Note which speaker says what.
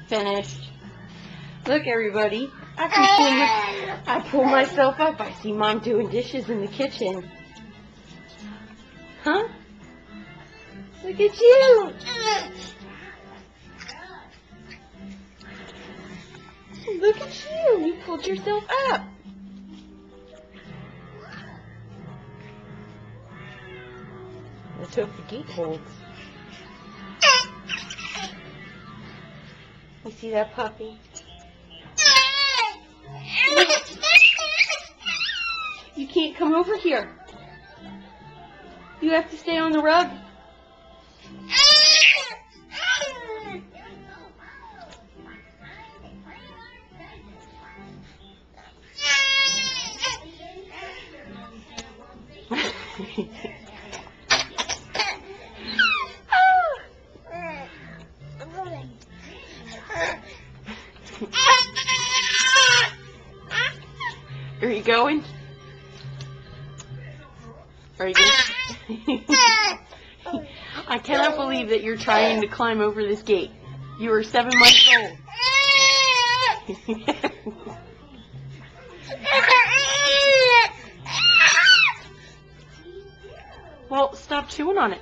Speaker 1: Finished. Look, everybody. I pull myself up. I see Mom doing dishes in the kitchen. Huh? Look at you. Look at you. You pulled yourself up. Let's hope the gate holds. You see that puppy? You can't come over here. You have to stay on the rug. Are you going? Are you going? I cannot believe that you're trying to climb over this gate. You are 7 months old. Well, stop chewing on it.